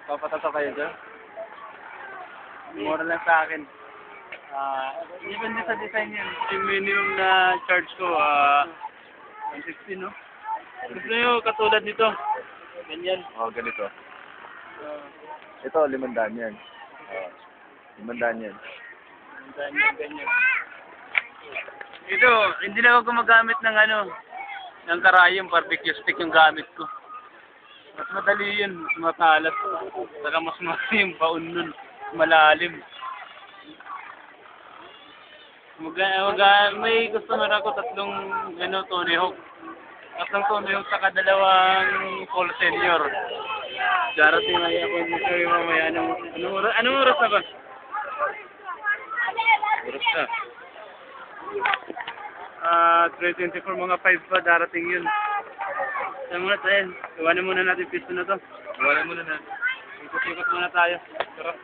Papatato kayo dyan? Mura lang sa akin. Depende sa design yan. Yung minimum na charge ko, 160, no? Gusto nyo katulad nito. Ganyan. Ganito. Ito, 500 yan. 500 yan. Ganyan. Ito, hindi na ako gumagamit ng ng karayom, barbecue stick yung gamit ko. Mas madali yun, matalas. Saka mas malaki yung baon nun, malalim. May customer ako, tatlong Tony Hawk. Tatlong Tony Hawk saka dalawang Paul Senior. Darating ay ako kayo mamaya. Anong oras na ba? Oras na. 3:24, mga 5 pa, darating yun. Saan muna tayo? Iwanan muna natin pisto na to. Iwanan muna na. Ikot-ikot muna tayo. Tara.